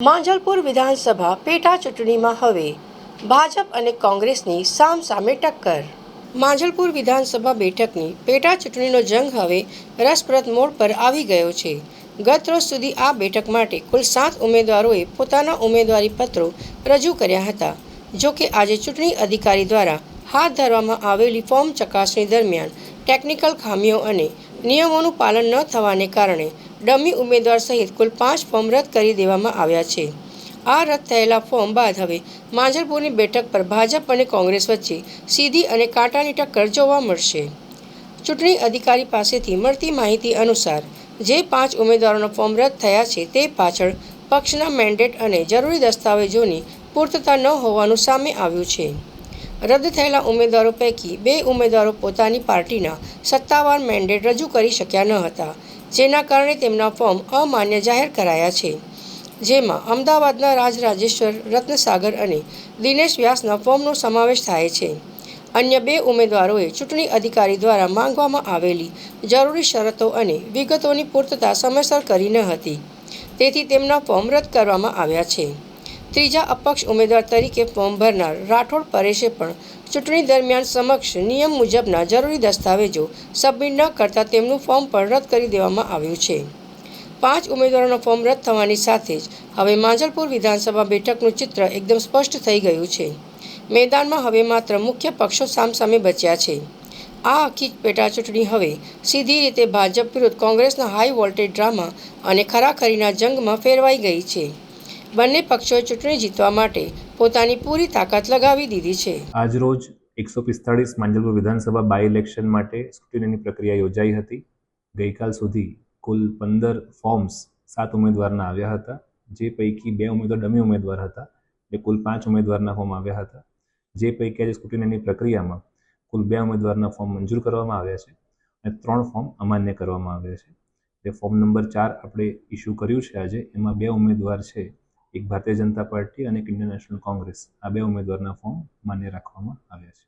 માંજલપુર વિધાનસભા પેટા ચૂંટણીમાં હવે ભાજપ અને કોંગ્રેસની સામસામે ટક્કર. માંજલપુર વિધાનસભા બેઠકની પેટા ચૂંટણીનો જંગ હવે રસપ્રદ મોડ પર આવી ગયો છે. ગત રોજ સુધી આ બેઠક માટે કુલ 7 ઉમેદવારોએ પોતાના ઉમેદવારી પત્રો રજૂ કર્યા હતા. જો કે આજે ચૂંટણી અધિકારી દ્વારા હાથ ધરવામાં આવેલી ફોર્મ ચકાસણી દરમિયાન ટેકનિકલ ખામીઓ અને નિયમોનું પાલન ન થવાને કારણે ડમી ઉમેદવાર સહિત કુલ 5 ફોર્મ રદ કરી દેવામાં આવ્યા છે. આ રદ થયેલા ફોર્મ બાદ હવે માંજલપુરની બેઠક પર ભાજપ અને કોંગ્રેસ વચ્ચે સીધી અને કાંટાની ટક્કર જોવા મળશે. ચૂંટણી અધિકારી પાસેથી મળતી માહિતી અનુસાર જે 5 ઉમેદવારોના ફોર્મ રદ થયા છે તે પાછળ પક્ષના મેન્ડેટ અને જરૂરી દસ્તાવેજોની પૂર્તતા ન હોવાનું સામે આવ્યું છે. રદ થયેલા ઉમેદવારો પૈકી 2 ઉમેદવારો પોતાની પાર્ટીના સત્તાવાર મેન્ડેટ રજૂ કરી શક્યા ન હતા, જેના કારણે તેમના ફોર્મ અમાન્ય જાહેર કરાયા છે. જેમાં અમદાવાદના રાજરાજેશ્વર રત્નસાગર અને દિનેશ વ્યાસના ફોર્મનો સમાવેશ થાય છે. અન્ય 2 ઉમેદવારોએ ચૂંટણી અધિકારી દ્વારા માંગવામાં આવેલી જરૂરી શરતો અને વિગતોની પૂર્તતા સમયસર કરી ન હતી, તેથી તેમના ફોર્મ રદ કરવામાં આવ્યા છે. ત્રીજા અપક્ષ ઉમેદવાર તરીકે ફોર્મ ભરનાર રાઠોડ પરેશે પણ ચૂંટણી દરમિયાન સમક્ષ નિયમ મુજબના જરૂરી દસ્તાવેજો સબમિટ ન કરતા તેમનું ફોર્મ પણ રદ કરી દેવામાં આવ્યું છે. 5 ઉમેદવારોના ફોર્મ રદ થવાની સાથે જ હવે માંજલપુર વિધાનસભા બેઠકનું ચિત્ર એકદમ સ્પષ્ટ થઈ ગયું છે. મેદાનમાં હવે માત્ર મુખ્ય પક્ષો સામસામે બચ્યા છે. આ આખી પેટા ચૂંટણી હવે સીધી રીતે ભાજપ વિરુદ્ધ કોંગ્રેસના હાઈ વોલ્ટેજ ડ્રામા અને ખરાખરીના જંગમાં ફેરવાઈ ગઈ છે. બંને પક્ષોએ ચૂંટણી જીતવા માટે પોતાની પૂરી તાકાત લગાવી દીધી છે. આજરોજ 145 માંજલપુર વિધાનસભા બાય ઇલેક્શન માટે સ્ક્રુટિનીની પ્રક્રિયા યોજાઈ હતી. ગઈકાલ સુધી કુલ 15 ફોર્મ્સ 7 ઉમેદવારના આવ્યા હતા, જે પૈકી 2 ઉમેદવાર ડમી ઉમેદવાર હતા, એટલે કુલ 5 ઉમેદવારના ફોર્મ આવ્યા હતા. જે પૈકી આજે સ્ક્રુટિનીની પ્રક્રિયામાં કુલ 2 ઉમેદવારના ફોર્મ મંજૂર કરવામાં આવ્યા છે અને 3 ફોર્મ અમાન્ય કરવામાં આવ્યા છે. જે ફોર્મ નંબર 4 આપણે ઇસ્યુ કર્યું છે આજે, એમાં 2 ઉમેદવાર છે, એક ભારતીય જનતા પાર્ટી અને એક ઇન્ડિયન નેશનલ કોંગ્રેસ. આ 2 ઉમેદવારના ફોર્મ માન્ય રાખવામાં આવ્યા છે.